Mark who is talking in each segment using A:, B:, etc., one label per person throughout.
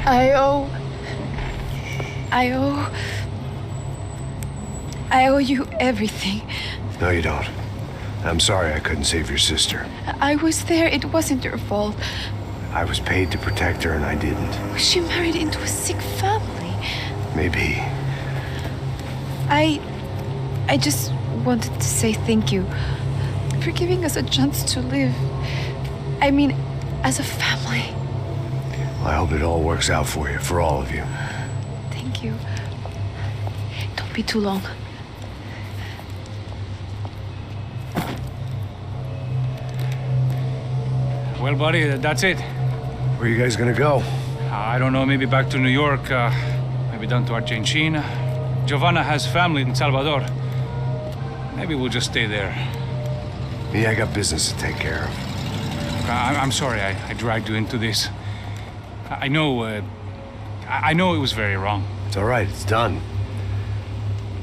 A: I owe you everything.
B: No, you don't. I'm sorry I couldn't save your sister.
A: I was there. It wasn't your fault.
B: I was paid to protect her and I didn't.
A: She married into a sick family.
B: Maybe.
A: I just wanted to say thank you for giving us a chance to live. I mean, as a family.
B: I hope it all works out for you, for all of you.
A: Thank you. Don't be too long.
C: Well, buddy, that's it.
B: Where are you guys gonna go?
C: I don't know, maybe back to New York, maybe down to Argentina. Giovanna has family in Salvador. Maybe we'll just stay there.
B: Me, I got business to take care of.
C: I'm sorry I dragged you into this. I know it was very wrong.
B: It's all right, it's done.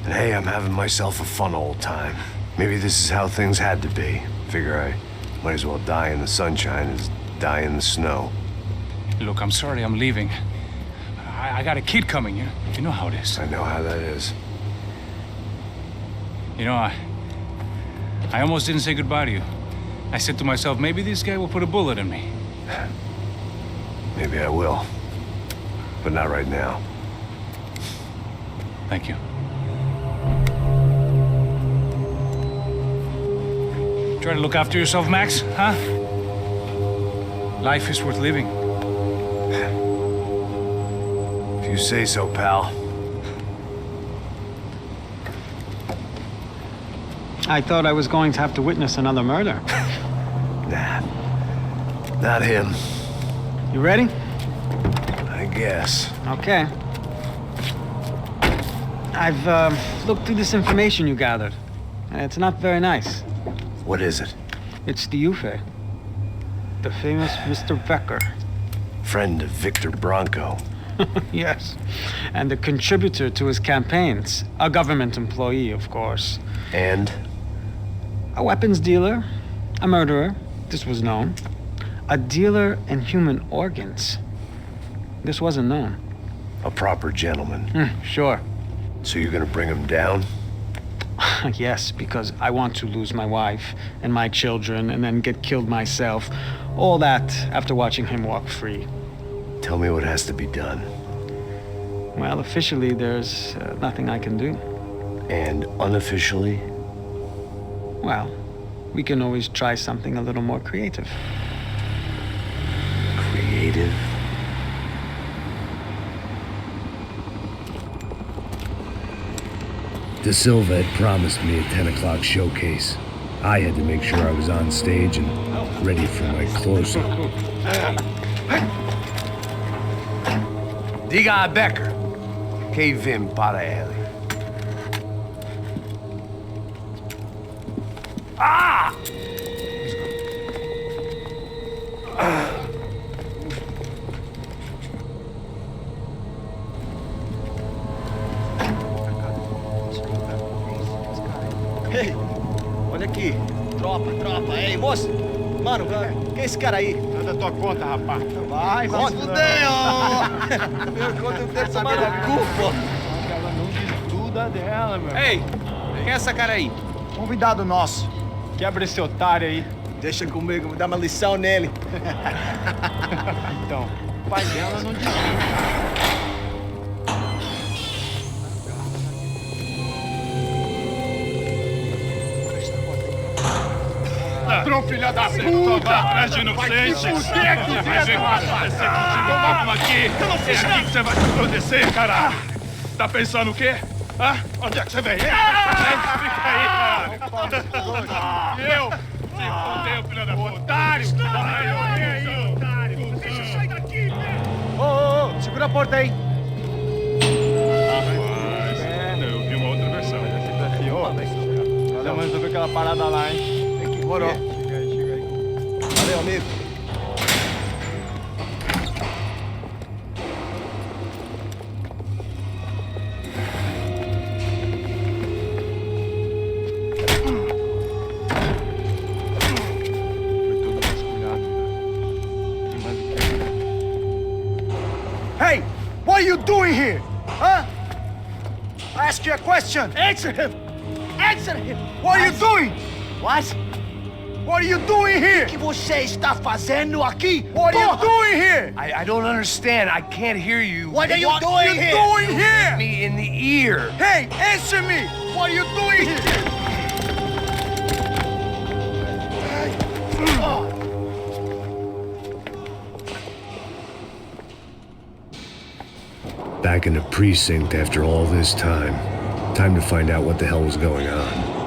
B: And hey, I'm having myself a fun old time. Maybe this is how things had to be. Figure I might as well die in the sunshine as die in the snow.
C: Look, I'm sorry I'm leaving. I got a kid coming, you know how it is.
B: I know how that is.
C: You know, I almost didn't say goodbye to you. I said to myself, maybe this guy will put a bullet in me.
B: Maybe I will. But not right now.
C: Thank you. Try to look after yourself, Max, huh? Life is worth living.
B: If you say so, pal.
D: I thought I was going to have to witness another murder.
B: Nah. Not him.
D: You ready?
B: I guess.
D: Okay. I've looked through this information you gathered. It's not very nice.
B: What is it?
D: It's the Ufe. The famous Mr. Becker.
B: Friend of Victor Bronco.
D: Yes. And a contributor to his campaigns. A government employee, of course.
B: And?
D: A weapons dealer. A murderer. This was known. A dealer in human organs. This wasn't known.
B: A proper gentleman.
D: Sure.
B: So you're gonna bring him down?
D: Yes, because I want to lose my wife and my children and then get killed myself. All that after watching him walk free.
B: Tell me what has to be done.
D: Well, officially, there's nothing I can do.
B: And unofficially?
D: Well, we can always try something a little more creative.
B: Creative? De Silva had promised me a 10 o'clock showcase. I had to make sure I was on stage and ready for my close-up. Diga a Becker. Que vim para ele. Ah!
E: Ei, olha aqui. Tropa. Ei, moço. Mano, quem é esse cara aí?
F: Nada tua conta, rapaz.
E: Vai, fudeu! Meu conta deve tomar no cu, pô.
F: Ela não diz tudo dela, meu.
E: Ei, quem é essa cara aí?
F: Convidado nosso. Quebra esse otário aí.
E: Deixa comigo, vou dar uma lição nele.
F: Então, o pai dela não diz tudo. Ladrão, filha da puta! Atrás de inocente! Por que vai ver acontecer contigo mesmo aqui? Eu não fiz nada! O que você vai acontecer, cara? Tá pensando o quê? Hã? Onde é que você vem? Fica aí, cara! Eu? Te fodeu, filha da puta! Otário! Otário! Deixa eu sair daqui, velho!
E: Ô, segura a porta aí!
F: Rapaz, eu vi uma outra versão. Você desafiou? Vamos resolver aquela parada lá, hein?
E: Morou.
F: Chega aí.
E: Valeu, amigo.
F: Foi tudo vasculhado. Tem mais o que?
E: Hey! I ask you a question. Answer him. Answer him.
B: What are you doing?
E: What?
B: What are you doing here?
E: O que você está fazendo aqui?
B: What are you
E: Porra!
B: doing here? I don't understand. I can't hear you.
E: What are you
B: What
E: doing
B: are you
E: here?
B: doing here? Me in the ear. Hey, answer me. What are you doing here? Back in the precinct after all this time. Time to find out what the hell was going on.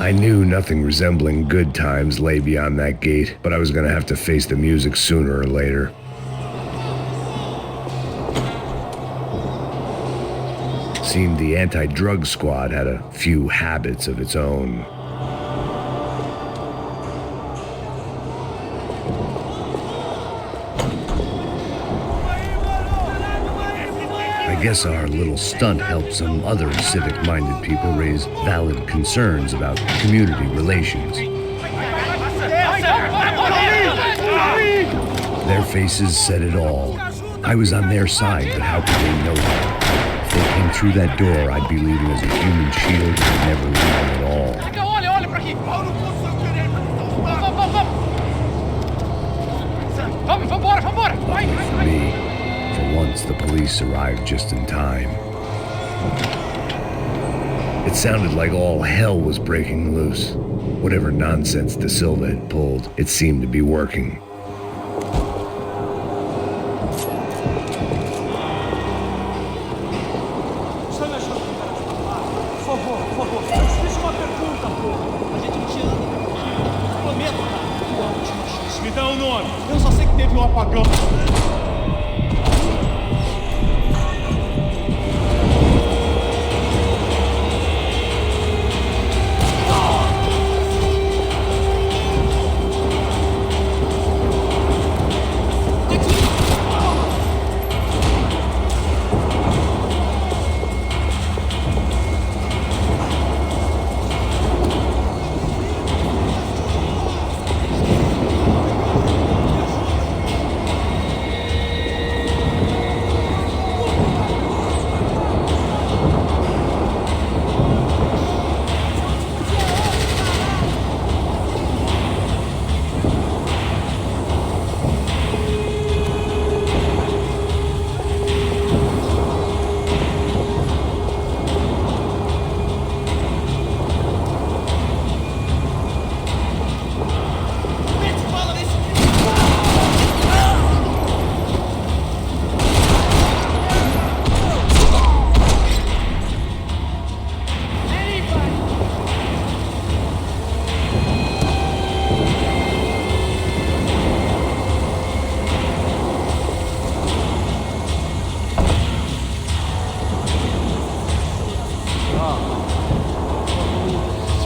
B: I knew nothing resembling good times lay beyond that gate, but I was gonna have to face the music sooner or later. Seemed the anti-drug squad had a few habits of its own. I guess our little stunt helped some other civic-minded people raise valid concerns about community relations. Their faces said it all. I was on their side, but how could they know that? If they came through that door, I'd be leaving as a human shield and never leaving at all. For me, for once, the police arrived just in time. It sounded like all hell was breaking loose. Whatever nonsense De Silva had pulled, it seemed to be working.
F: Me dá um nome. Eu só sei que teve um apagão.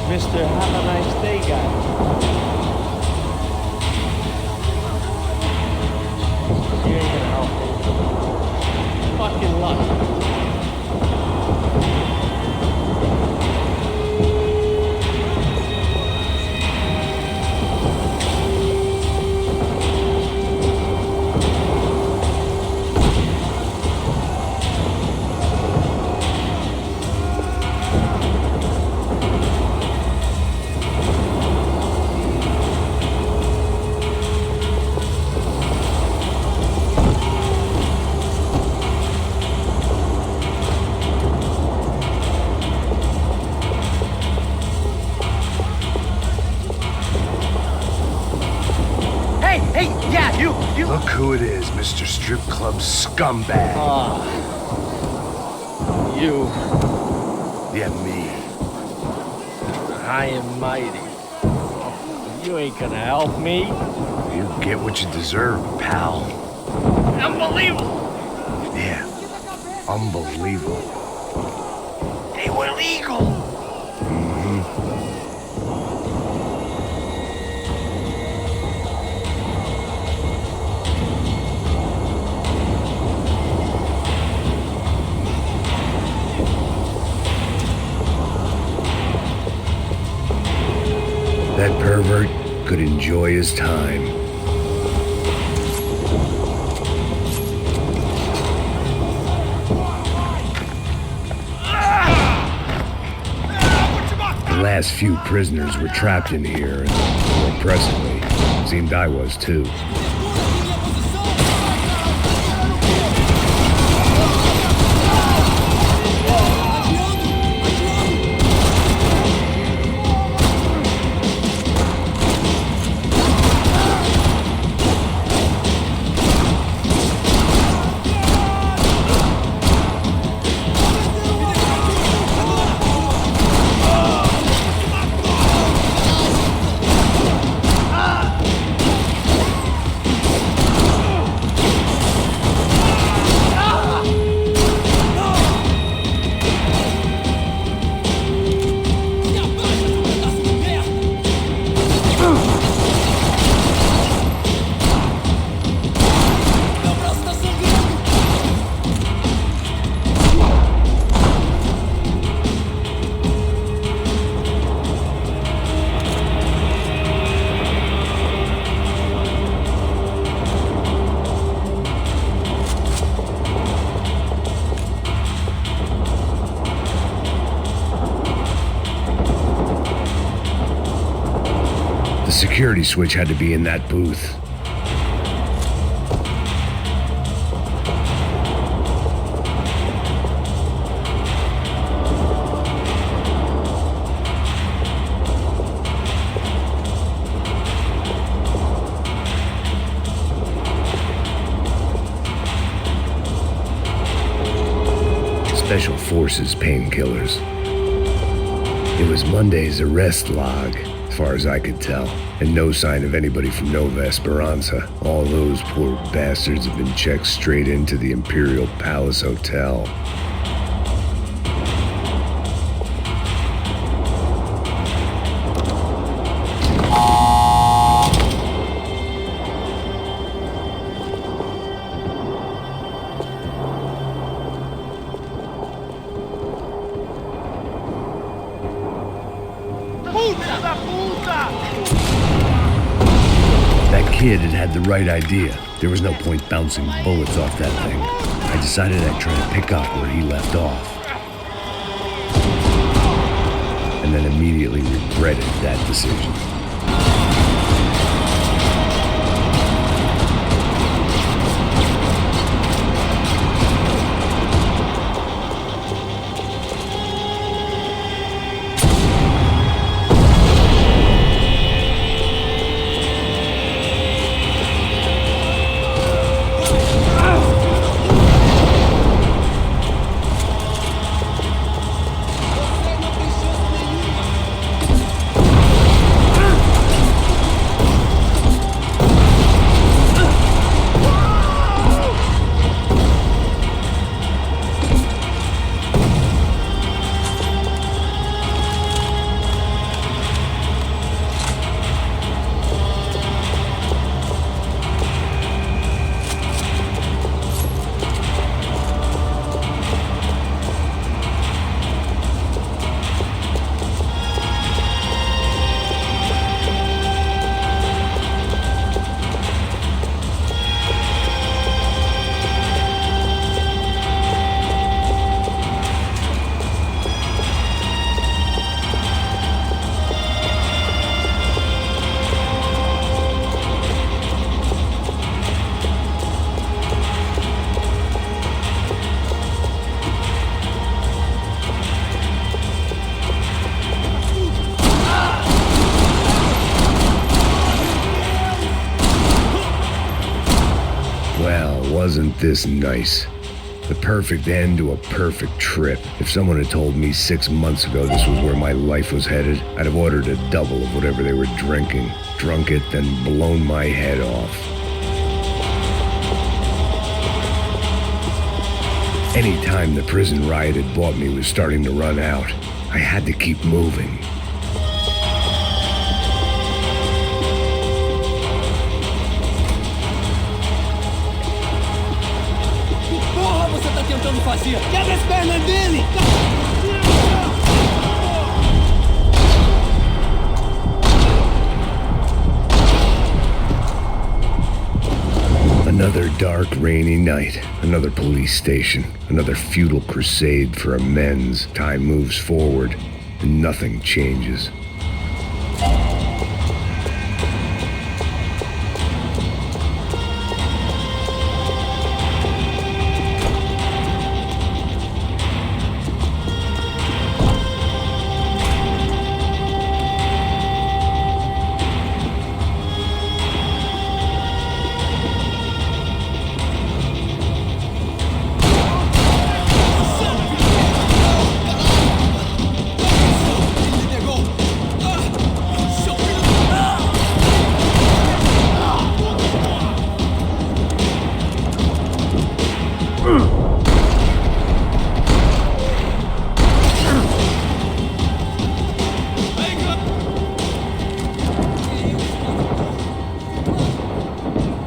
E: Mr. Have a nice day, guy. You ain't gonna help me. Fucking luck.
B: Look who it is, Mr. Strip Club Scumbag.
E: You.
B: Yeah, me.
E: I am mighty. You ain't gonna help me.
B: You get what you deserve, pal.
E: Unbelievable.
B: Yeah. Unbelievable.
E: They were legal.
B: That pervert could enjoy his time. The last few prisoners were trapped in here, and more impressively, it seemed I was too. The security switch had to be in that booth. Special Forces painkillers. It was Monday's arrest log, as far as I could tell, and no sign of anybody from Nova Esperanza. All those poor bastards have been checked straight into the Imperial Palace Hotel. That kid had the right idea. There was no point bouncing bullets off that thing. I decided I'd try to pick up where he left off. And then immediately regretted that decision. Wasn't this nice? The perfect end to a perfect trip. If someone had told me 6 months ago this was where my life was headed, I'd have ordered a double of whatever they were drinking, drunk it, then blown my head off. Any time the prison riot had bought me was starting to run out, I had to keep moving.
G: Que porra você tá tentando fazer? Quebra as pernas dele!
B: Another dark, rainy night, another police station, another futile crusade for amends. Time moves forward, and nothing changes.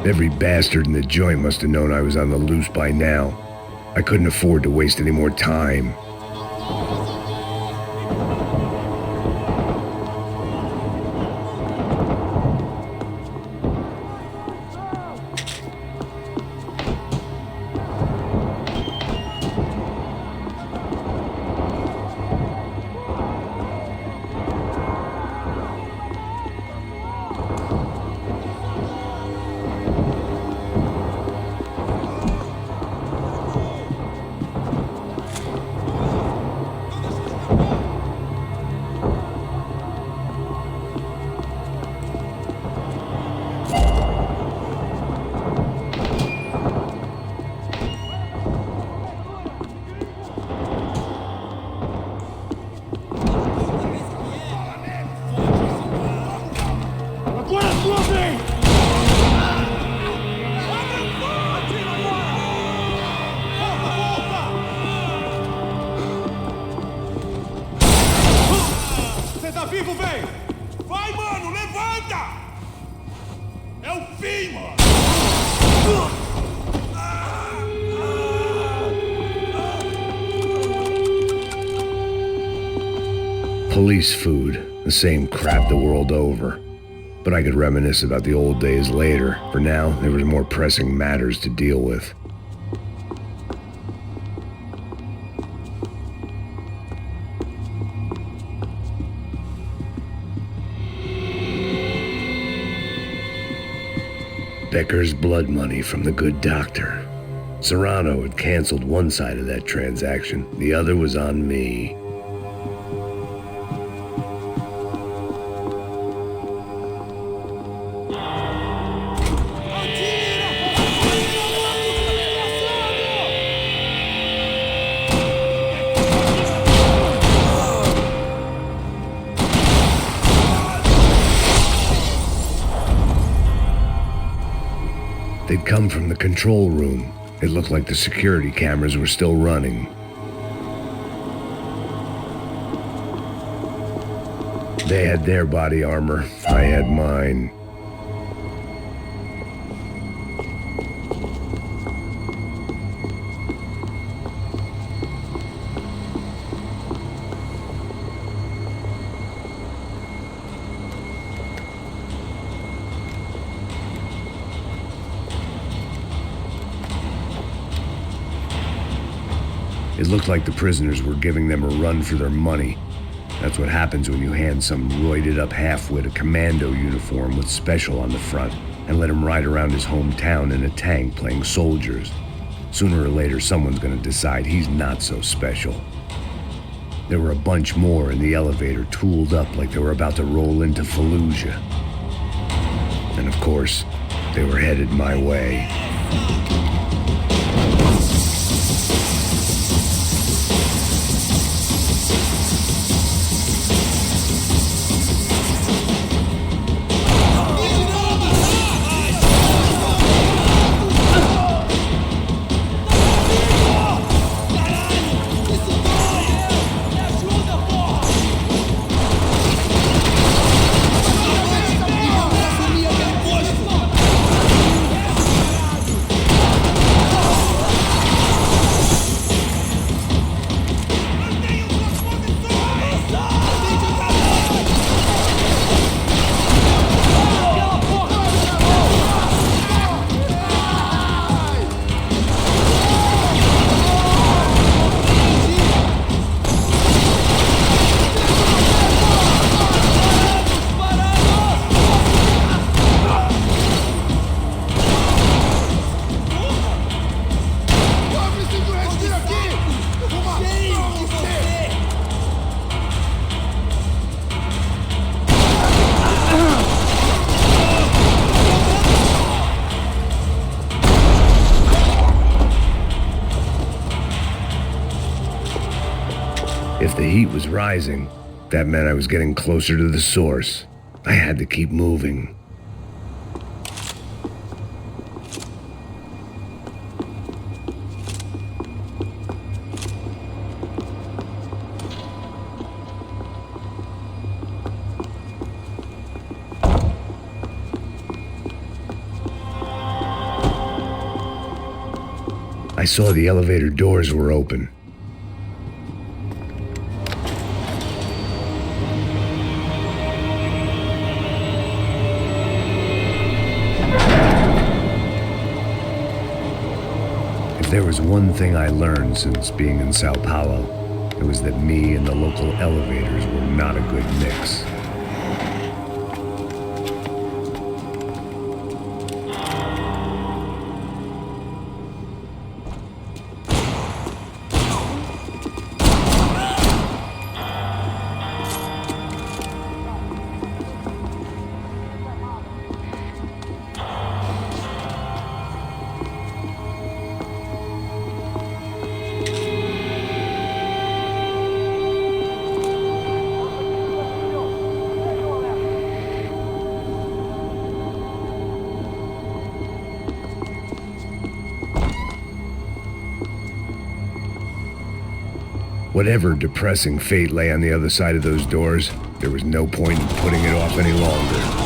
B: Every bastard in the joint must have known I was on the loose by now. I couldn't afford to waste any more time.
F: Vivo, velho! Vai, mano! Levanta! É o fim, mano!
B: Police food, the same crap the world over. But I could reminisce about the old days later. For now, there was more pressing matters to deal with. Becker's blood money from the good doctor. Serrano had canceled one side of that transaction. The other was on me. They'd come from the control room. It looked like the security cameras were still running. They had their body armor. I had mine. It looked like the prisoners were giving them a run for their money. That's what happens when you hand some roided-up halfwit a commando uniform with special on the front and let him ride around his hometown in a tank playing soldiers. Sooner or later, someone's gonna decide he's not so special. There were a bunch more in the elevator, tooled up like they were about to roll into Fallujah. And of course, they were headed my way. If the heat was rising, that meant I was getting closer to the source. I had to keep moving. I saw the elevator doors were open. If there was one thing I learned since being in Sao Paulo, it was that me and the local elevators were not a good mix. Whatever depressing fate lay on the other side of those doors, there was no point in putting it off any longer.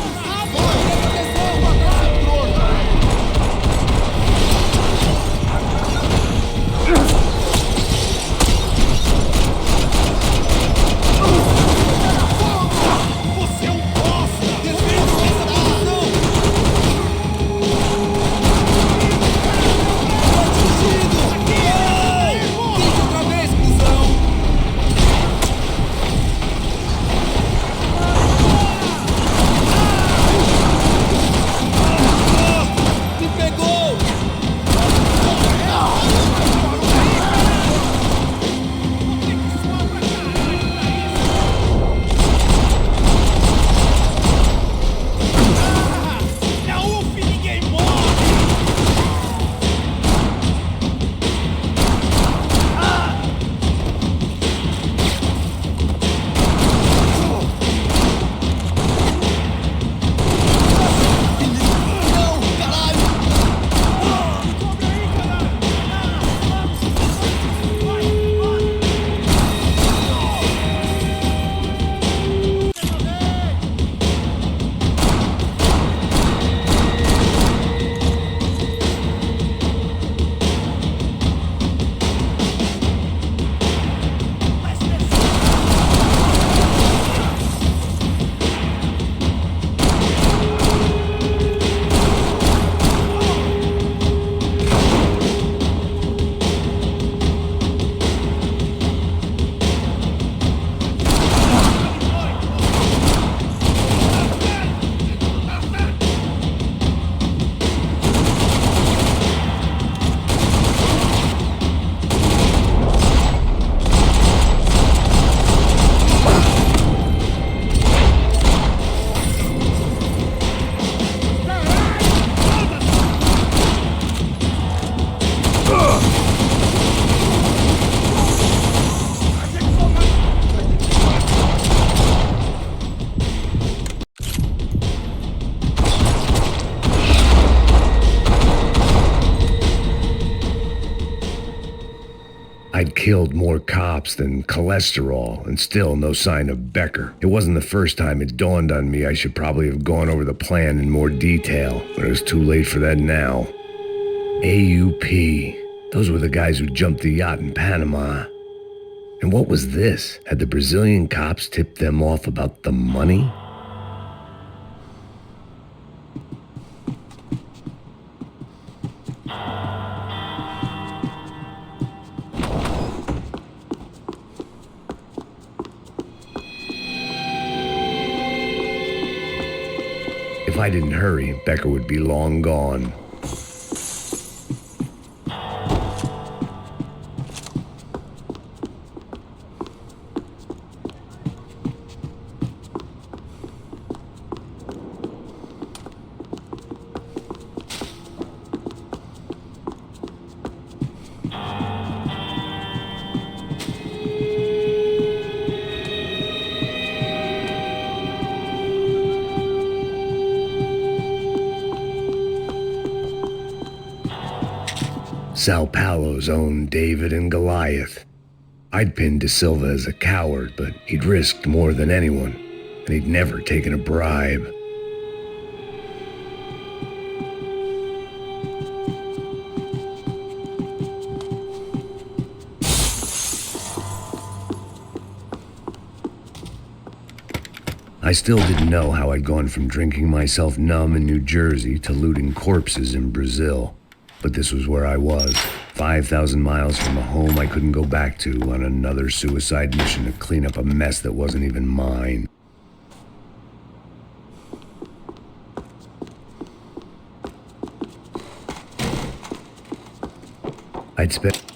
B: I'd killed more cops than cholesterol, and still no sign of Becker. It wasn't the first time it dawned on me I should probably have gone over the plan in more detail, but it was too late for that now. AUP. Those were the guys who jumped the yacht in Panama. And what was this? Had the Brazilian cops tipped them off about the money? If I didn't hurry, Becker would be long gone. Sao Paulo's own David and Goliath. I'd pinned De Silva as a coward, but he'd risked more than anyone, and he'd never taken a bribe. I still didn't know how I'd gone from drinking myself numb in New Jersey to looting corpses in Brazil. But this was where I was, 5,000 miles from a home I couldn't go back to, on another suicide mission to clean up a mess that wasn't even mine.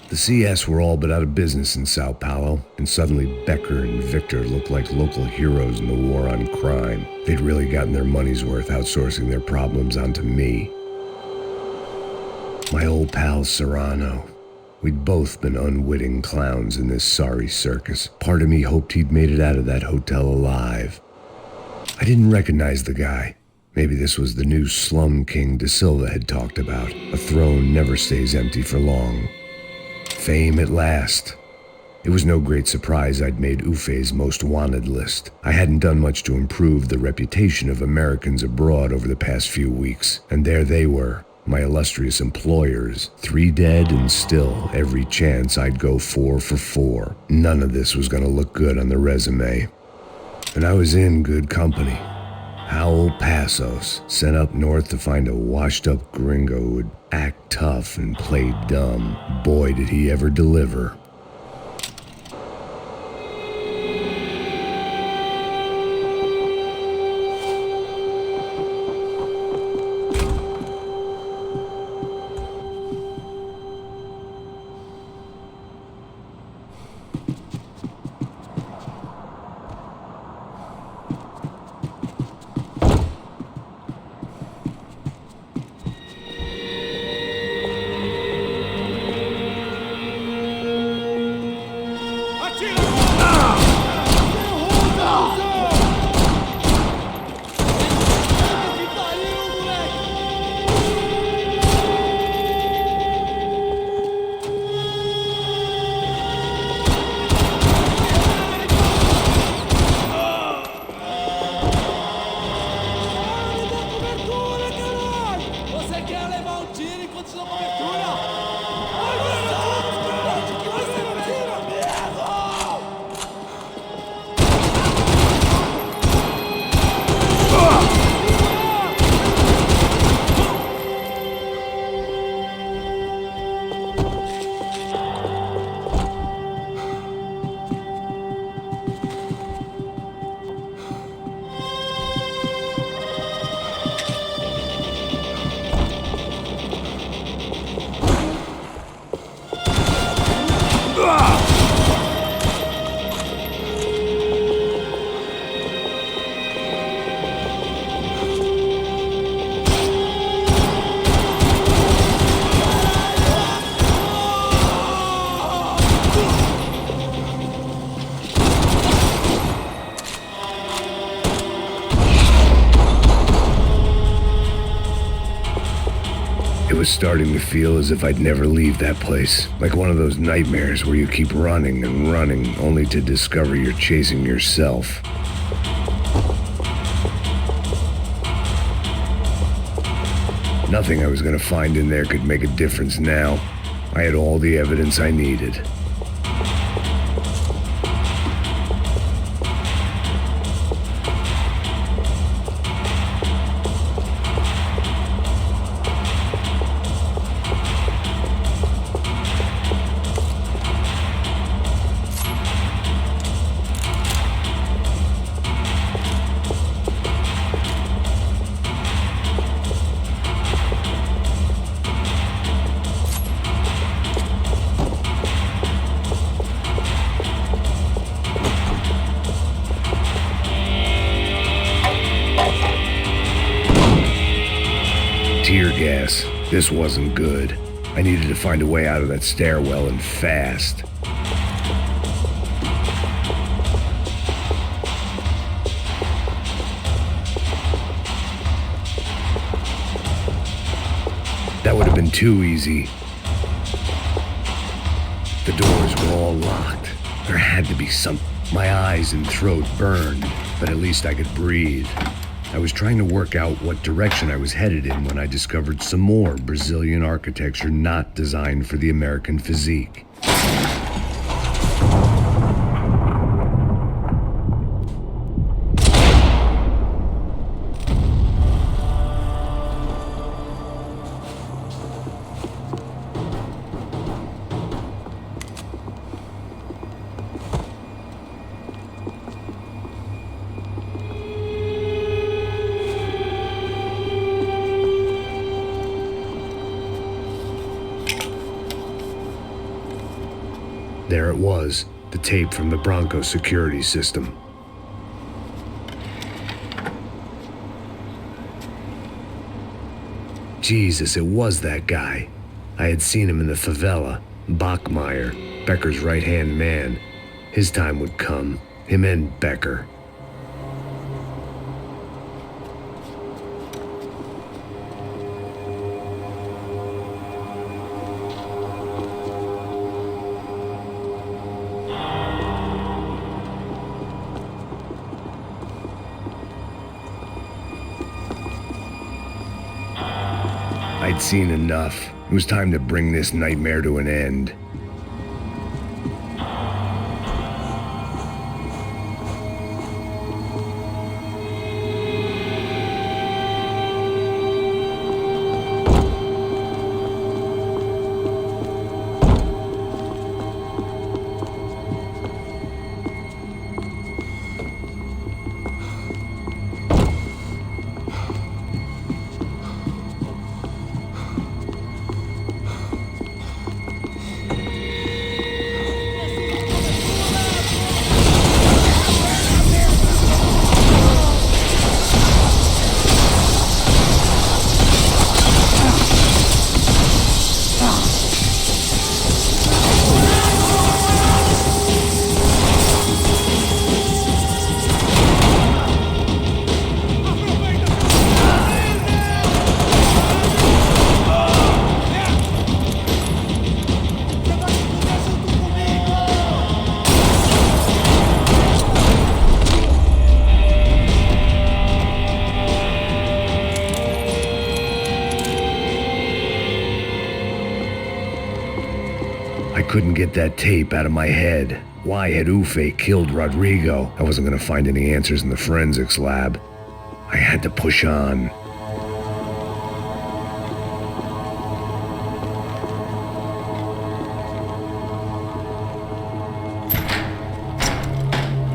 B: The CS were all but out of business in Sao Paulo, and suddenly Becker and Victor looked like local heroes in the war on crime. They'd really gotten their money's worth outsourcing their problems onto me. My old pal Serrano. We'd both been unwitting clowns in this sorry circus. Part of me hoped he'd made it out of that hotel alive. I didn't recognize the guy. Maybe this was the new slum king De Silva had talked about. A throne never stays empty for long. Fame at last. It was no great surprise I'd made Ufe's most wanted list. I hadn't done much to improve the reputation of Americans abroad over the past few weeks, and there they were, my illustrious employers, 3 dead and still every chance I'd go 4 for 4. None of this was gonna look good on the resume. And I was in good company. Howell Passos, sent up north to find a washed-up gringo who would act tough and play dumb. Boy, did he ever deliver. It was starting to feel as if I'd never leave that place. Like one of those nightmares where you keep running and running only to discover you're chasing yourself. Nothing I was gonna find in there could make a difference now. I had all the evidence I needed. Tear gas. This wasn't good. I needed to find a way out of that stairwell and fast. That would have been too easy. The doors were all locked. There had to be some. My eyes and throat burned, but at least I could breathe. I was trying to work out what direction I was headed in when I discovered some more Brazilian architecture not designed for the American physique. There it was, the tape from the Bronco security system. Jesus, it was that guy. I had seen him in the favela, Bachmeyer, Becker's right-hand man. His time would come, him and Becker. I'd seen enough. It was time to bring this nightmare to an end. I couldn't get that tape out of my head. Why had Ufe killed Rodrigo? I wasn't gonna find any answers in the forensics lab. I had to push on.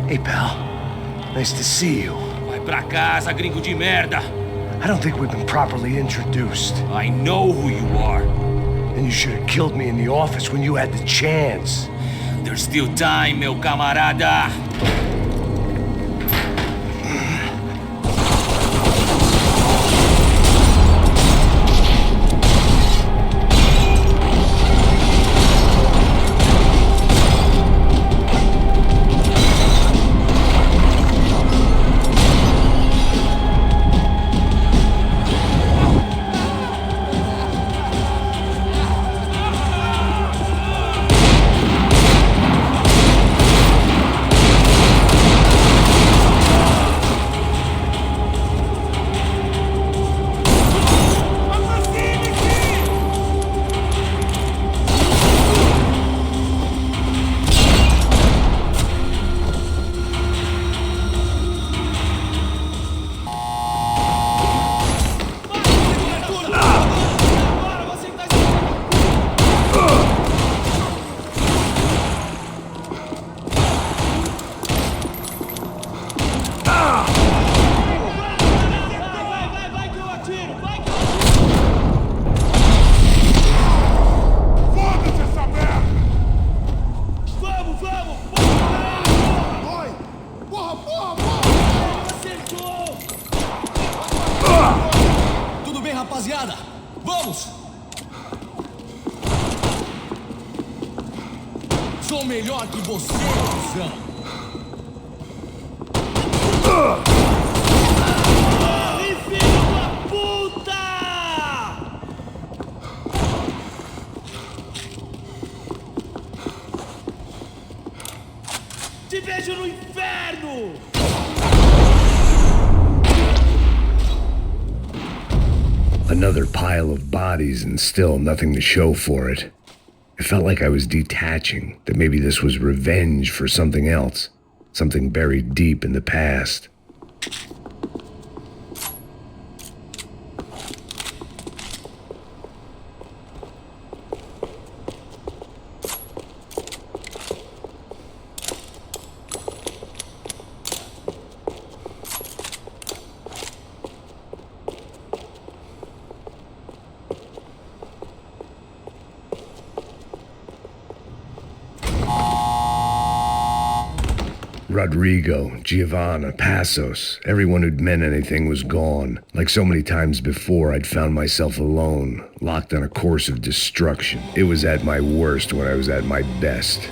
H: Hey, pal. Nice to see you.
G: Vai pra casa, gringo de merda.
H: I don't think we've been properly introduced.
G: I know who you are.
H: And you should have killed me in the office when you had the chance.
G: There's still time, meu camarada. Rapaziada, vamos! Sou melhor que você, cuzão! Corre, filho da puta! Te vejo no inferno!
B: Another pile of bodies and still nothing to show for it. It felt like I was detaching, that maybe this was revenge for something else, something buried deep in the past. Rodrigo, Giovanna, Passos, everyone who'd meant anything was gone. Like so many times before, I'd found myself alone, locked on a course of destruction. It was at my worst when I was at my best.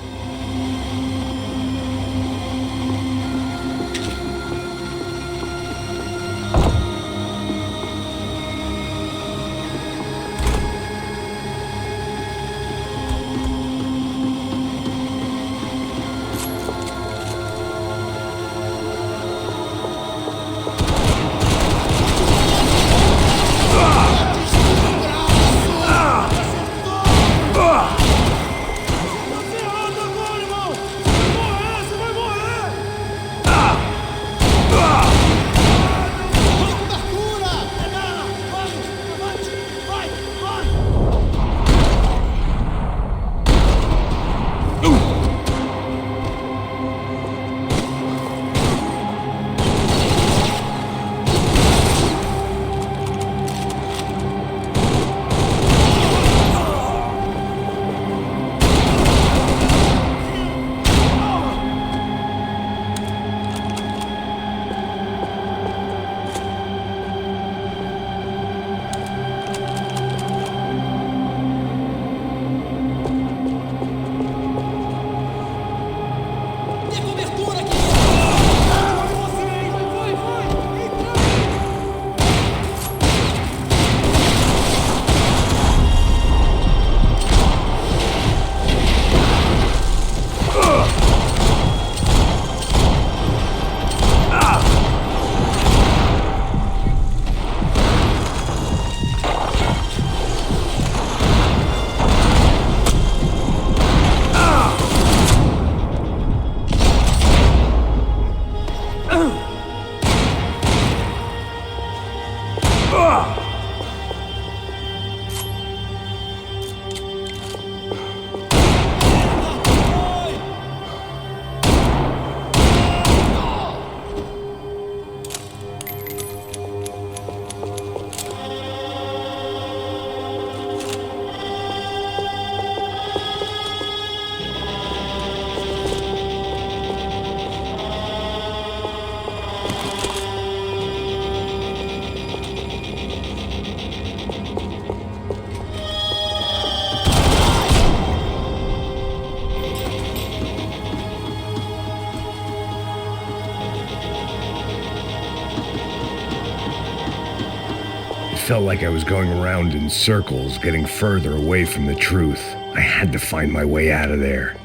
B: Felt like I was going around in circles, getting further away from the truth. I had to find my way out of there.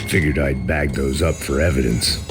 B: Figured I'd bag those up for evidence.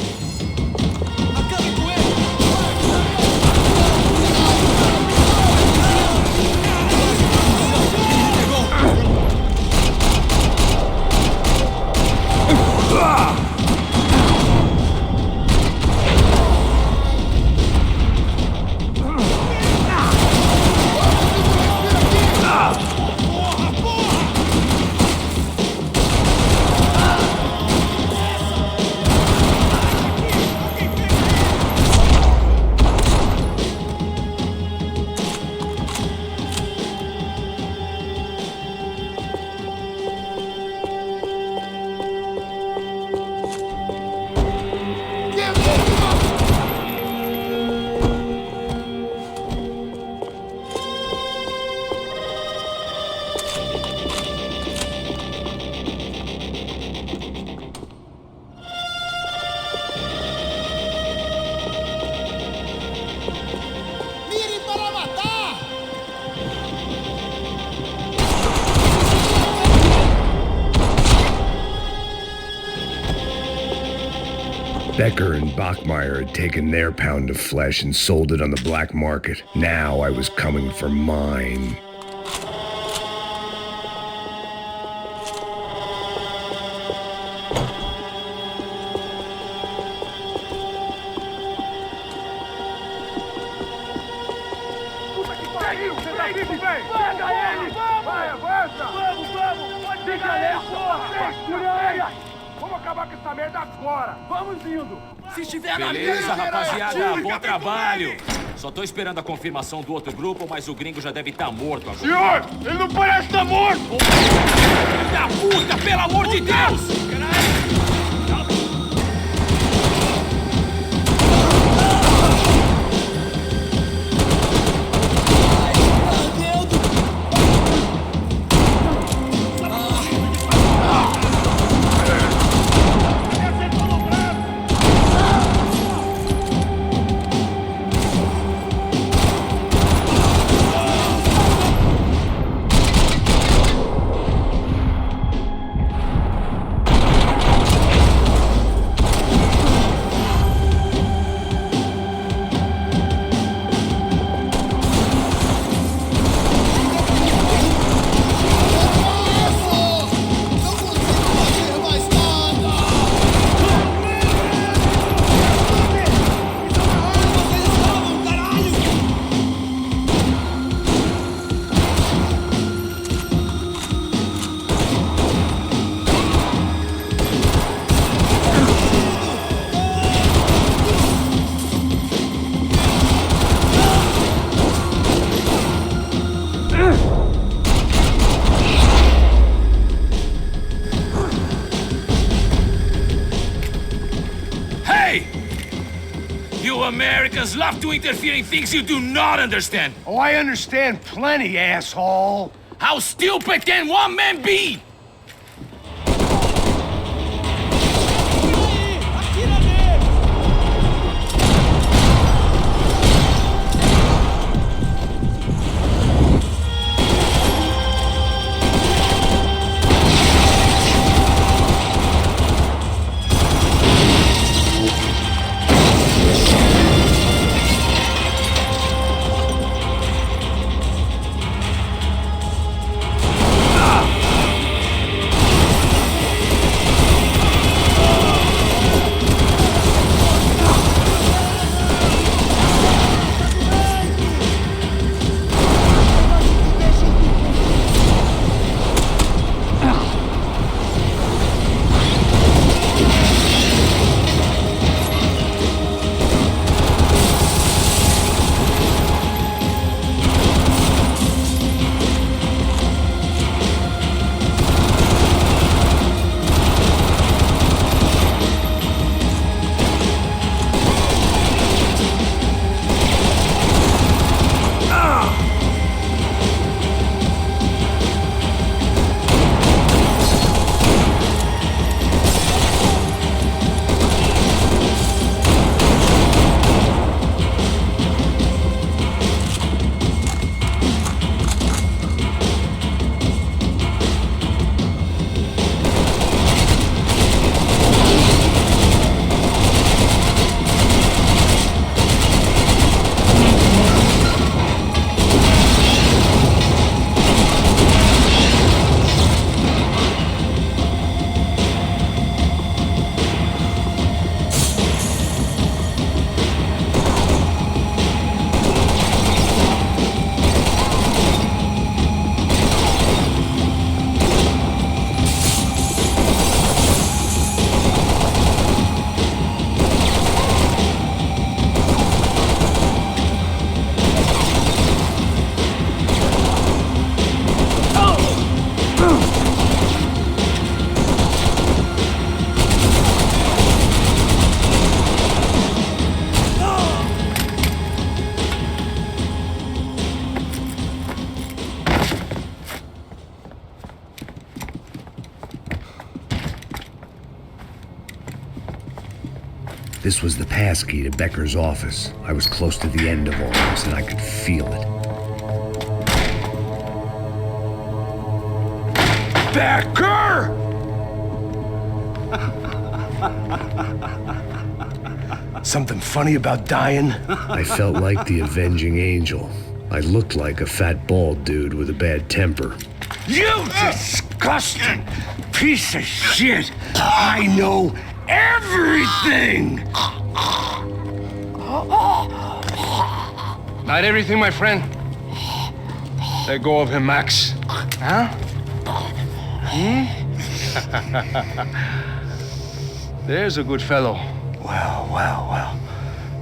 B: Becker and Bachmeyer had taken their pound of flesh and sold it on the black market. Now I was coming for mine.
G: Beleza, rapaziada, bom trabalho. Só tô esperando a confirmação do outro grupo, mas o gringo já deve estar morto agora.
F: Senhor, ele não parece estar morto!
G: Filho da puta, pelo amor de Deus!
I: Americans love to interfere in things you do not understand.
H: Oh, I understand plenty, asshole.
I: How stupid can one man be?
B: This was the passkey to Becker's office. I was close to the end of all this, and I could feel it.
H: Becker! Something funny about dying?
B: I felt like the avenging angel. I looked like a fat bald dude with a bad temper.
H: You disgusting piece of shit! I know everything!
F: Not everything, my friend. Let go of him, Max. Huh? There's a good fellow.
H: Well.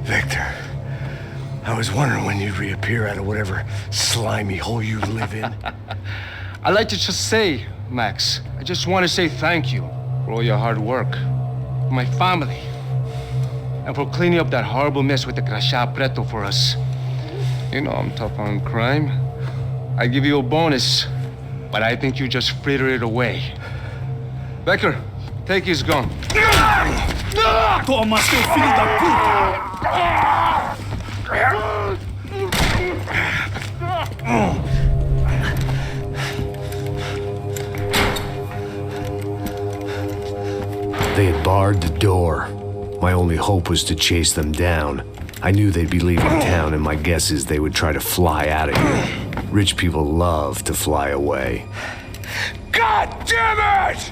H: Victor, I was wondering when you'd reappear out of whatever slimy hole you live in.
F: I'd like to just say, Max, I just want to say thank you for all your hard work, for my family, and for cleaning up that horrible mess with the crachá preto for us. You know I'm tough on crime. I give you a bonus, but I think you just fritter it away. Becker, take his gun.
I: Toma, seu filho da puta!
B: They had barred the door. My only hope was to chase them down. I knew they'd be leaving town, and my guess is they would try to fly out of here. Rich people love to fly away.
H: God damn it!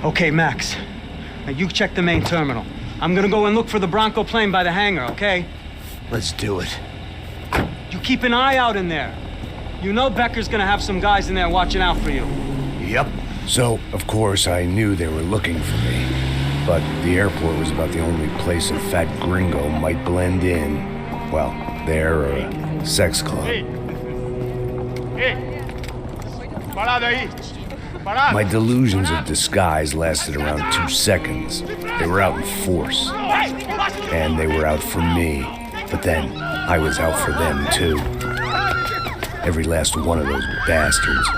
D: Okay, Max. Now you check the main terminal. I'm gonna go and look for the Bronco plane by the hangar, okay?
H: Let's do it.
D: You keep an eye out in there. You know Becker's gonna have some guys in there watching out for you.
H: Yep.
B: So, of course, I knew they were looking for me. But the airport was about the only place a fat gringo might blend in. Well, there or a sex club. My delusions of disguise lasted around 2 seconds. They were out in force. And they were out for me. But then, I was out for them, too. Every last one of those bastards.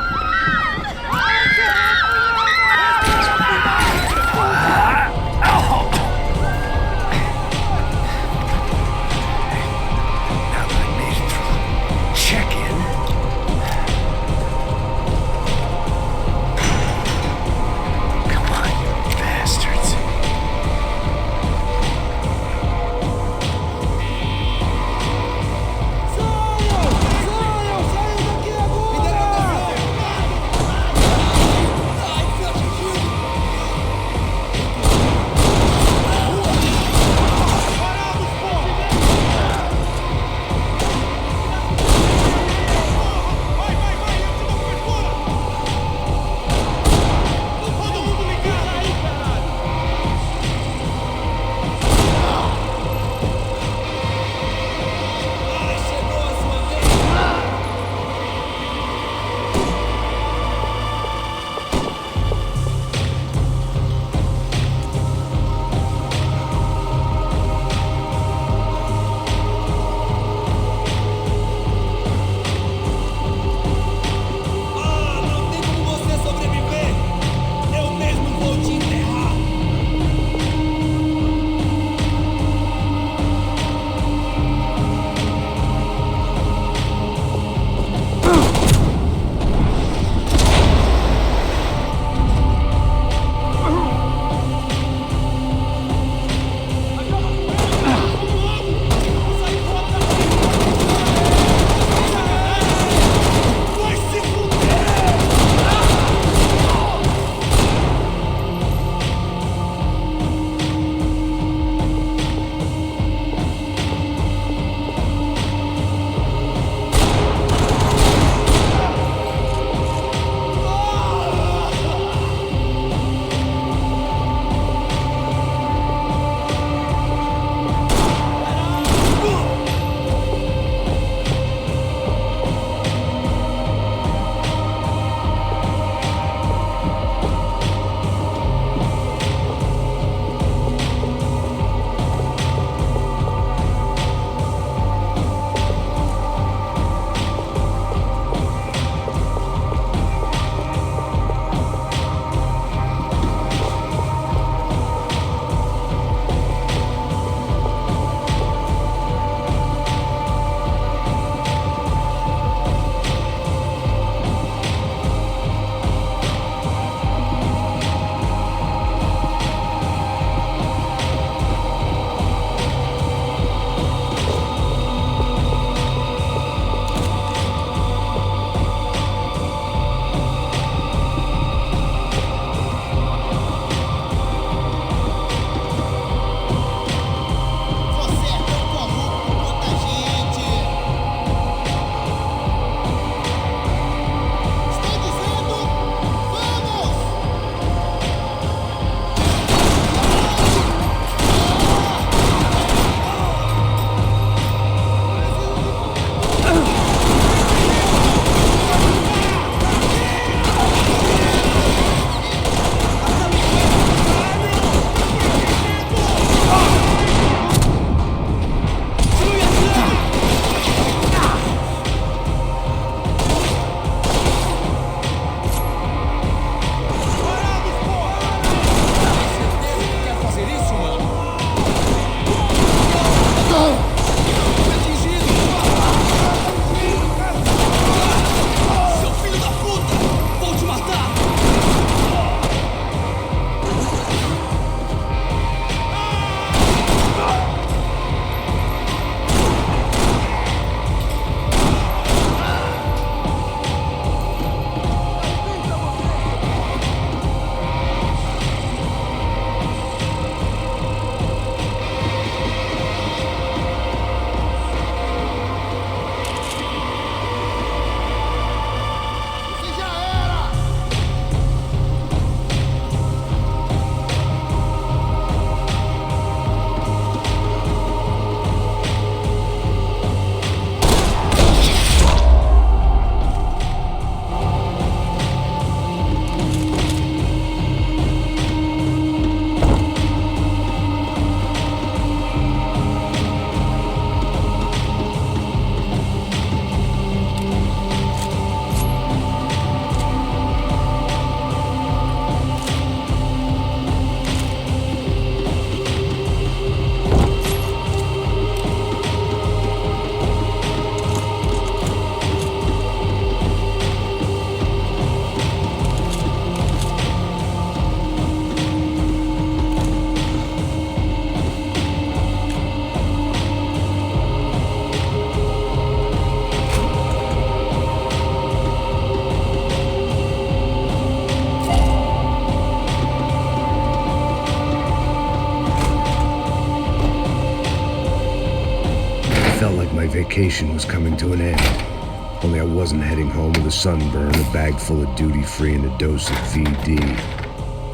B: felt like my vacation was coming to an end. Only I wasn't heading home with a sunburn, a bag full of duty-free, and a dose of VD.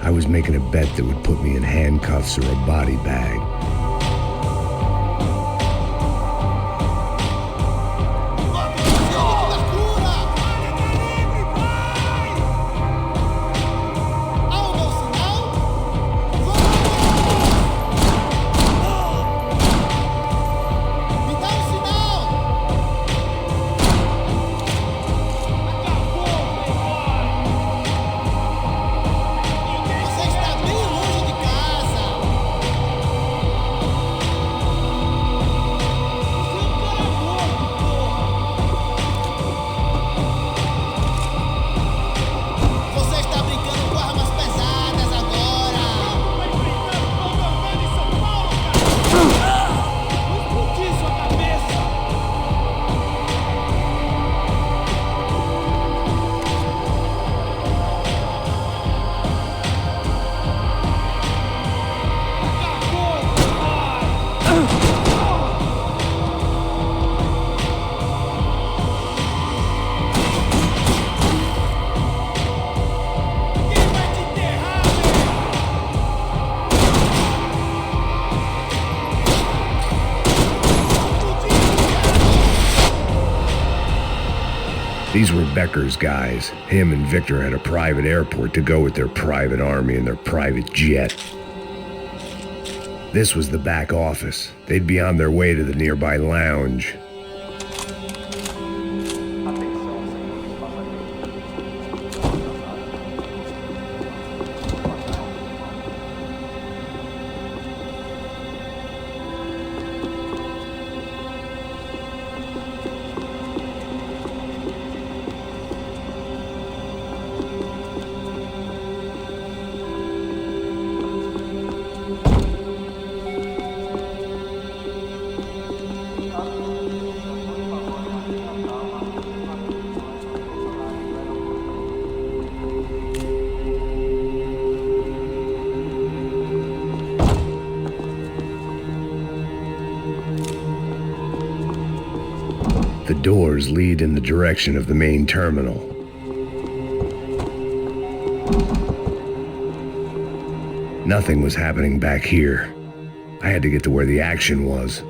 B: I was making a bet that would put me in handcuffs or a body bag. These were Becker's guys. Him and Victor had a private airport to go with their private army and their private jet. This was the back office. They'd be on their way to the nearby lounge. The doors lead in the direction of the main terminal. Nothing was happening back here. I had to get to where the action was.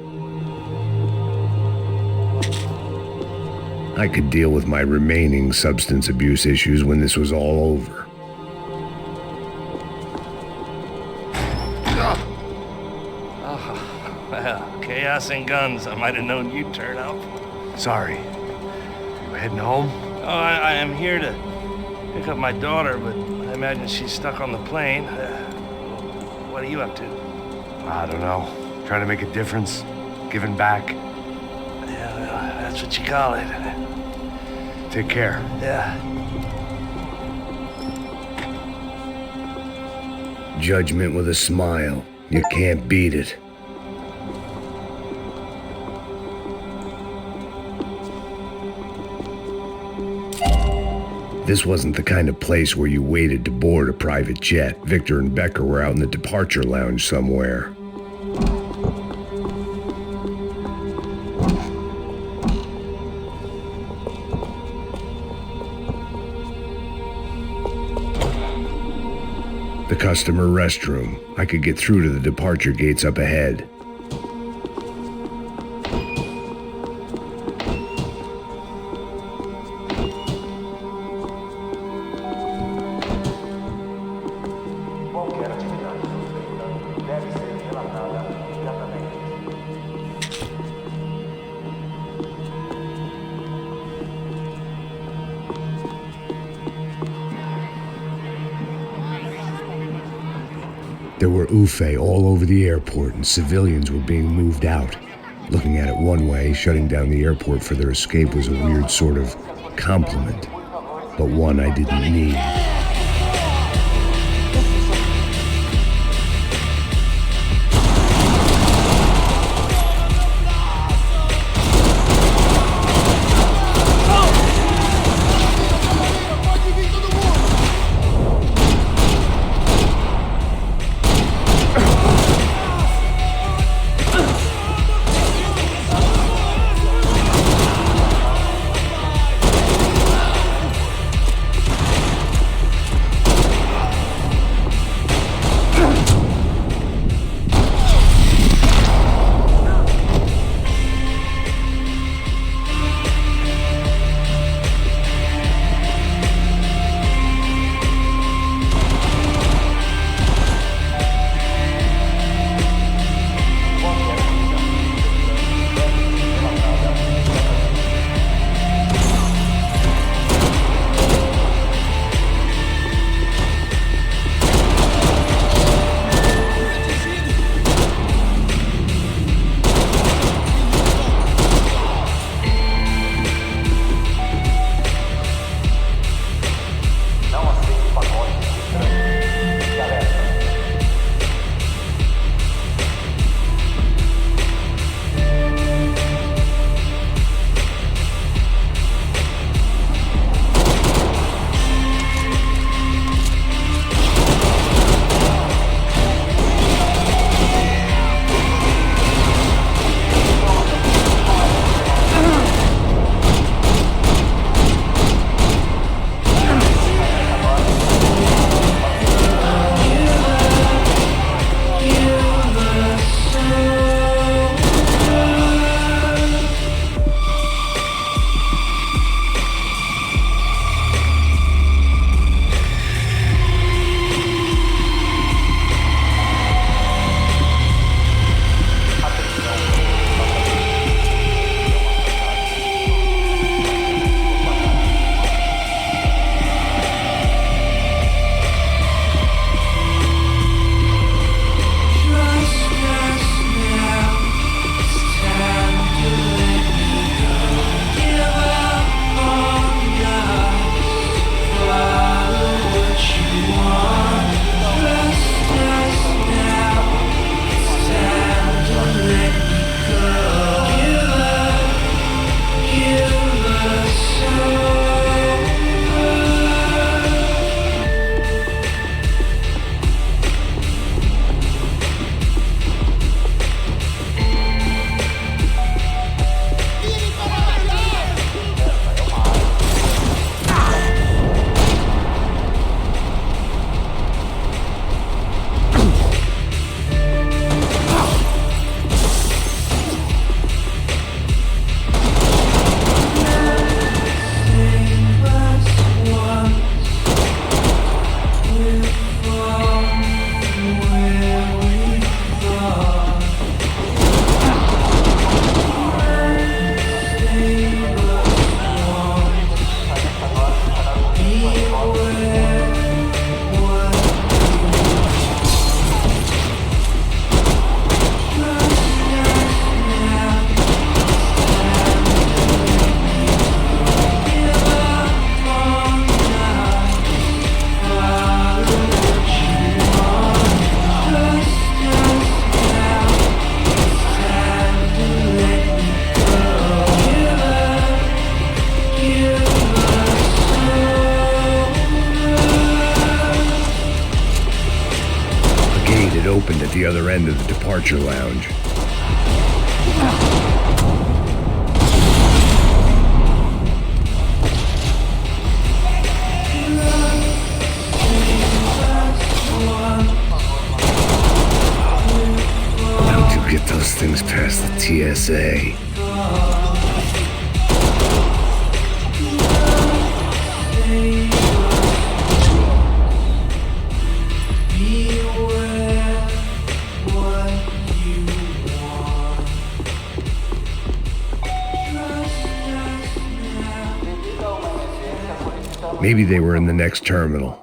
B: I could deal with my remaining substance abuse issues when this was all over.
H: Well, chaos and guns. I might have known you'd turn up. Sorry. You heading home? Oh, I am here to pick up my daughter, but I imagine she's stuck on the plane. What are you up to? I don't know. Trying to make a difference. Giving back. Yeah, well, that's what you call it. Take care. Yeah.
B: Judgment with a smile. You can't beat it. This wasn't the kind of place where you waited to board a private jet. Victor and Becker were out in the departure lounge somewhere. The customer restroom. I could get through to the departure gates up ahead. There were UFE all over the airport, and civilians were being moved out. Looking at it one way, shutting down the airport for their escape was a weird sort of compliment, but one I didn't need. the other end of the departure lounge. How'd you get those things past the TSA? Maybe they were in the next terminal.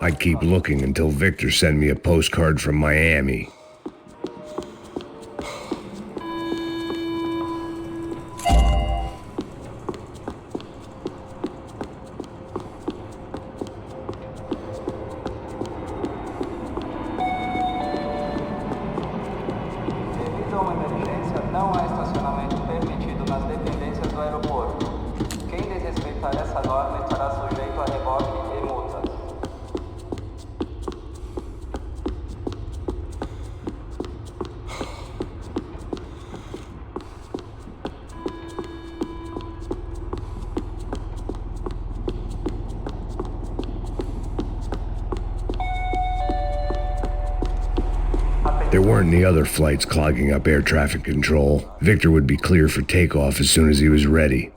B: I'd keep looking until Victor sent me a postcard from Miami.
J: Devido a uma emergência, não há estacionamento permitido nas dependências do aeroporto. Quem desrespeitar essa norma estará sujeito a reboque e multas.
B: There weren't any other flights clogging up air traffic control. Victor would be clear for takeoff as soon as he was ready.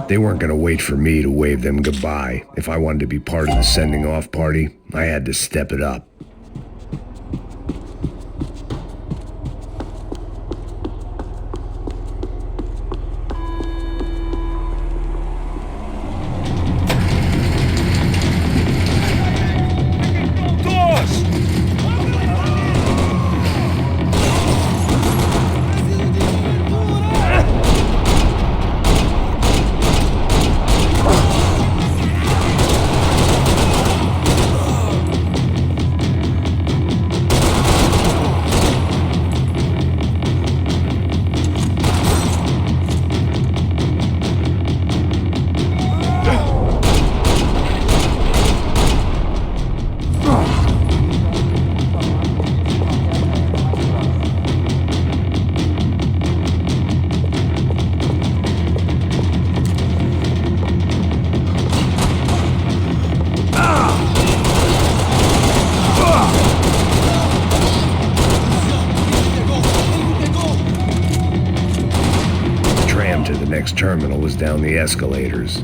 B: They weren't going to wait for me to wave them goodbye. If I wanted to be part of the sending off party, I had to step it up. Terminal was down the escalators.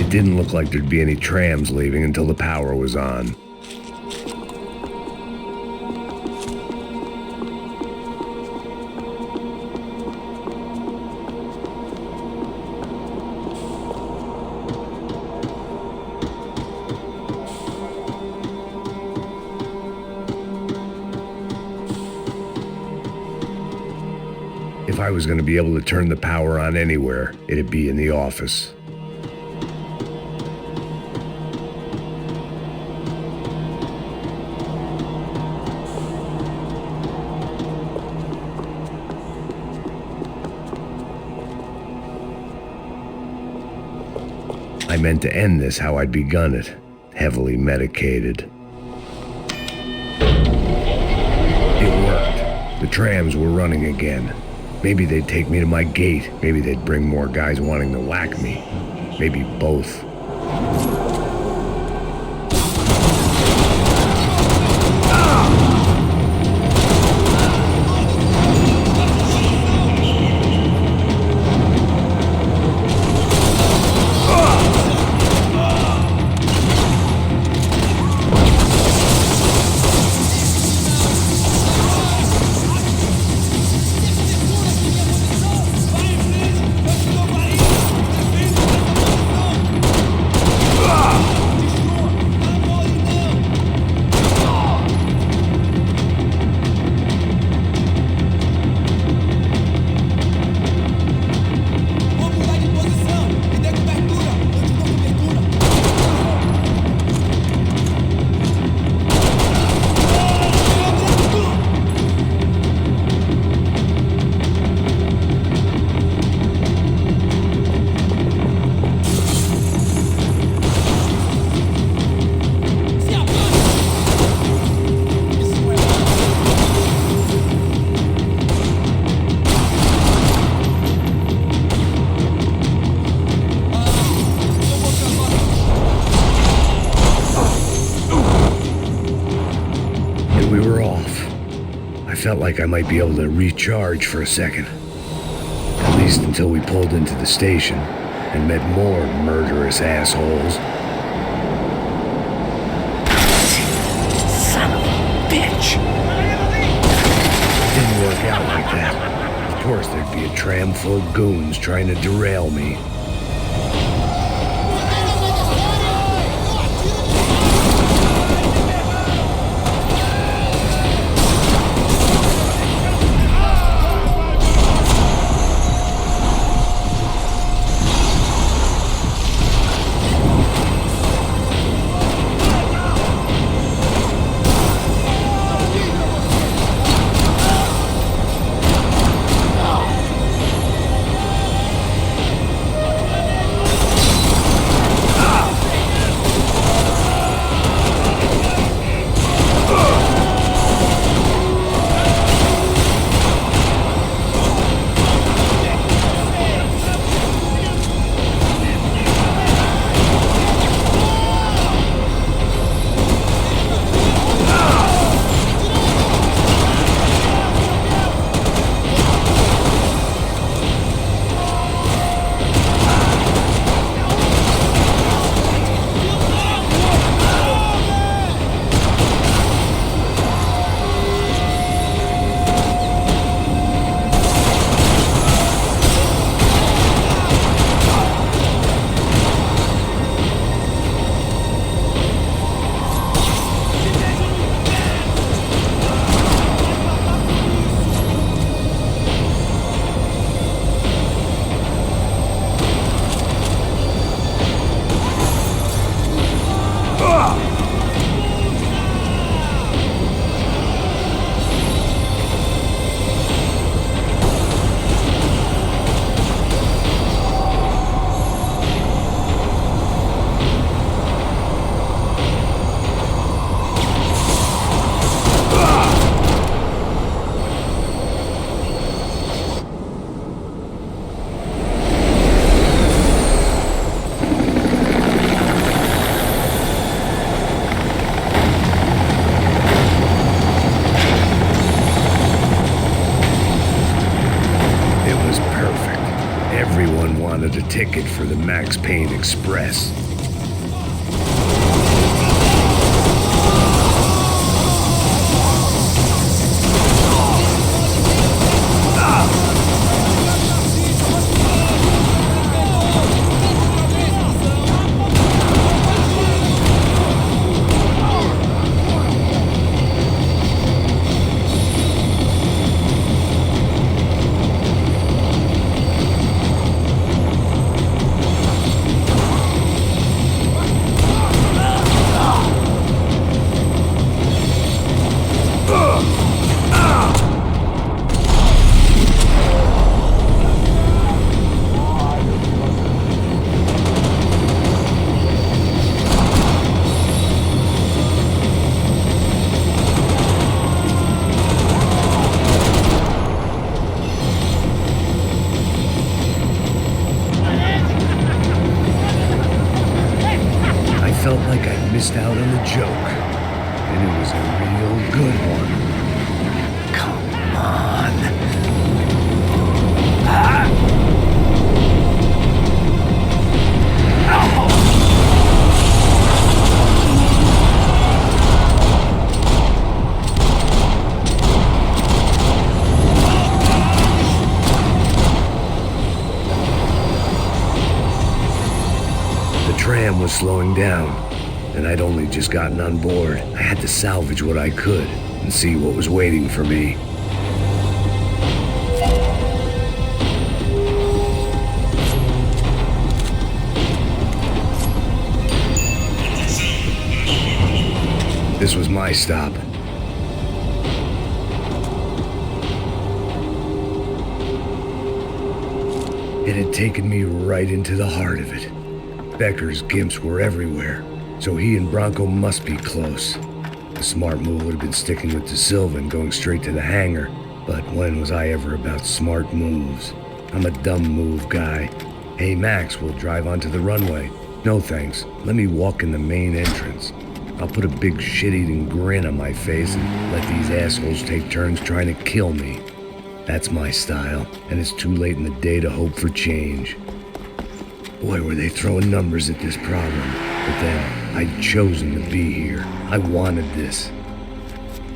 B: It didn't look like there'd be any trams leaving until the power was on. If I was going to be able to turn the power on anywhere, it'd be in the office. I meant to end this how I'd begun it, heavily medicated. It worked. The trams were running again. Maybe they'd take me to my gate. Maybe they'd bring more guys wanting to whack me. Maybe both. We were off. I felt like I might be able to recharge for a second. At least until we pulled into the station and met more murderous assholes.
I: Son of a bitch!
B: Didn't work out like that. Of course there'd be a tram full of goons trying to derail me. ticket for the Max Payne Express. Felt like I missed out on the joke, and it was a real good one. Come on. The tram was slowing down, and I'd only just gotten on board. I had to salvage what I could and see what was waiting for me. This was my stop. It had taken me right into the heart of it. Becker's gimps were everywhere, so he and Bronco must be close. The smart move would have been sticking with De Silva and going straight to the hangar, but when was I ever about smart moves? I'm a dumb move guy. Hey Max, we'll drive onto the runway. No thanks, let me walk in the main entrance. I'll put a big shit-eating grin on my face and let these assholes take turns trying to kill me. That's my style, and it's too late in the day to hope for change. Boy, were they throwing numbers at this problem. But then, I'd chosen to be here. I wanted this.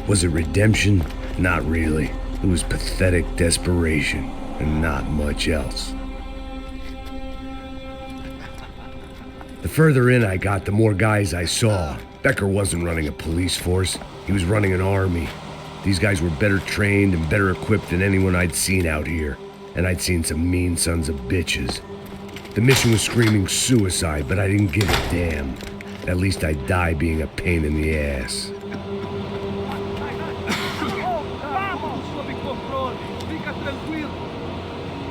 B: Was it redemption? Not really. It was pathetic desperation, and not much else. The further in I got, the more guys I saw. Becker wasn't running a police force. He was running an army. These guys were better trained and better equipped than anyone I'd seen out here. And I'd seen some mean sons of bitches. The mission was screaming suicide, but I didn't give a damn. At least I'd die being a pain in the ass.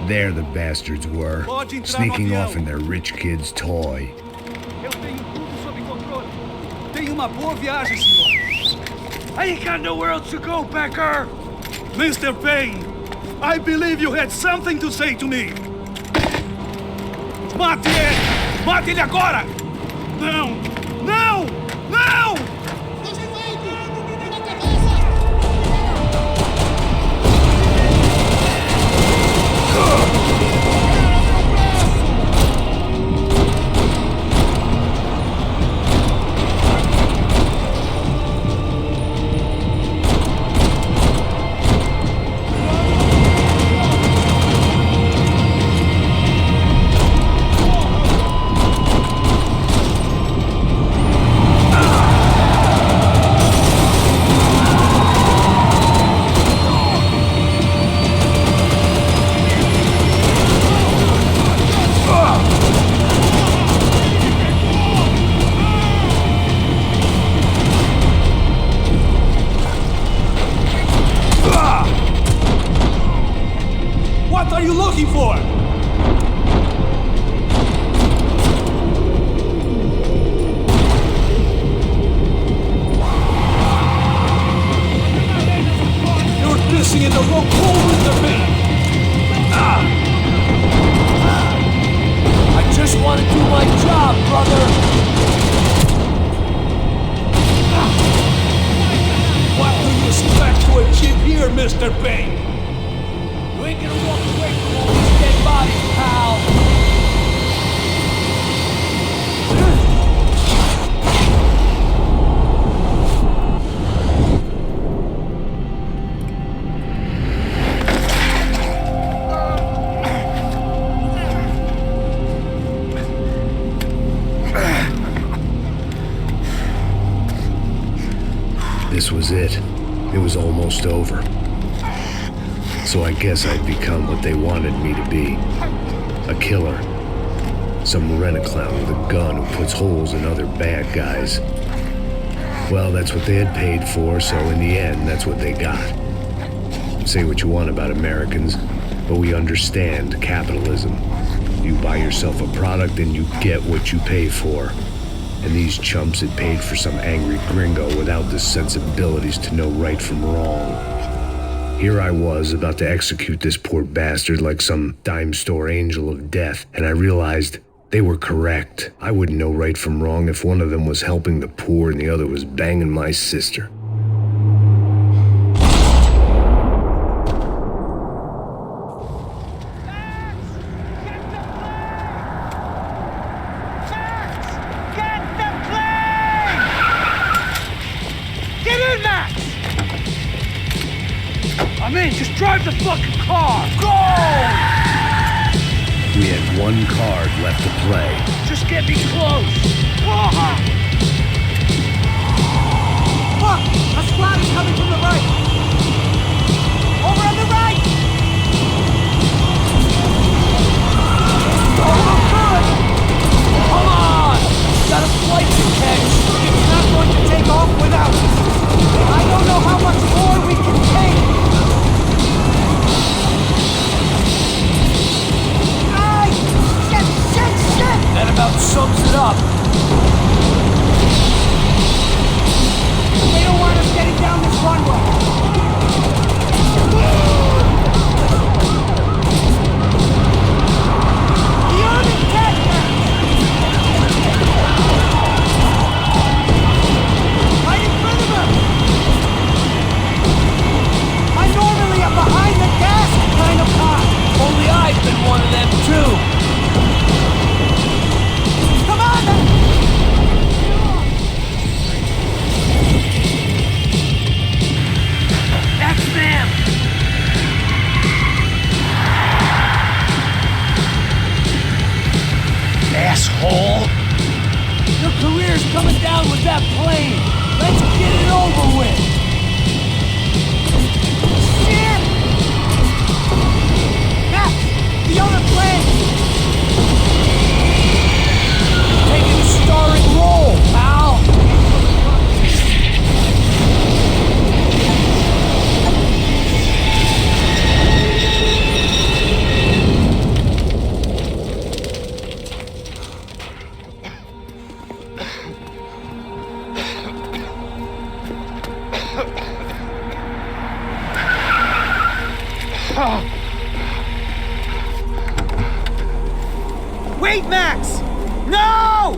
B: There the bastards were, sneaking off in their rich kid's toy.
F: I ain't got nowhere else to go, Becker! Mr. Payne, I believe you had something to say to me. Mate ele! Mate ele agora! Não! Não! Não! What are you looking for? You're pissing in the wrong hole, Mr. Payne. I just want to do my job, brother. What do you expect to achieve here, Mr. Payne? You ain't gonna walk away from all these dead bodies, pal.
B: this was it. It was almost over. So I guess I'd become what they wanted me to be. A killer. Some rent-a-clown with a gun who puts holes in other bad guys. Well, that's what they had paid for, so in the end, that's what they got. Say what you want about Americans, but we understand capitalism. You buy yourself a product and you get what you pay for. And these chumps had paid for some angry gringo without the sensibilities to know right from wrong. Here I was, about to execute this poor bastard like some dime store angel of death, and I realized they were correct. I wouldn't know right from wrong if one of them was helping the poor and the other was banging my sister.
I: Just drive the fucking car! Go!
B: We had one card left to play.
I: Just get me close! Look! A squad is coming from the right! Over on the right! Don't look good! Come on! Got a flight to catch! It's not going to take off without us! I don't know how much more we can take! That about sums it up. They don't want us getting down this runway. The Army Tactics! Right in front of us! I'm normally a behind the gas kind of cop. Only I've been one of them too. Asshole! Your career's coming down with that plane! Let's get it over with! Shit! Max! The other plane! Taking a starring role, pal! Wait, Max! No!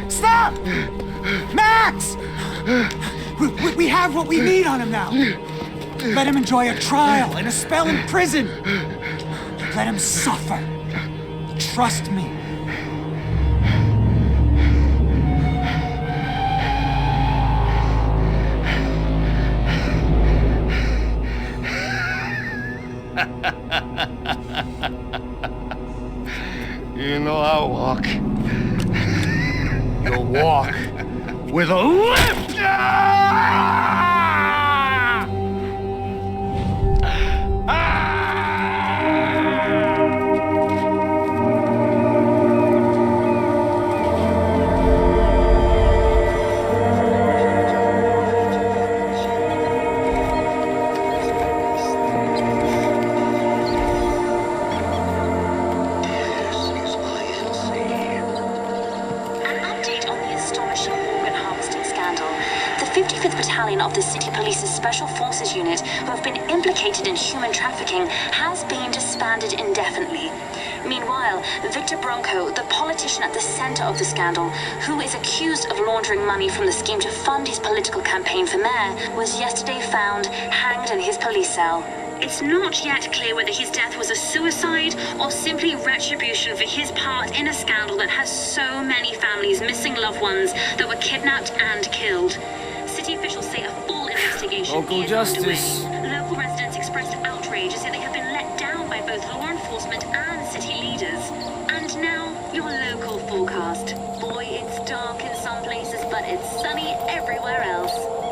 I: Stop! Max! We have what we need on him now. Let him enjoy a trial and a spell in prison. Let him suffer. Trust me.
H: You know I'll walk. You'll walk with a lift!
K: Of the City Police's Special Forces Unit, who have been implicated in human trafficking, has been disbanded indefinitely. Meanwhile, Victor Bronco, the politician at the center of the scandal, who is accused of laundering money from the scheme to fund his political campaign for mayor, was yesterday found hanged in his police cell. It's not yet clear whether his death was a suicide or simply retribution for his part in a scandal that has so many families missing loved ones that were kidnapped and killed. City officials say a full investigation
I: Local
K: is
I: justice.
K: underway. Local residents expressed outrage as if they have been let down by both law enforcement and city leaders. And now, your local forecast. Boy, it's dark in some places, but it's sunny everywhere else.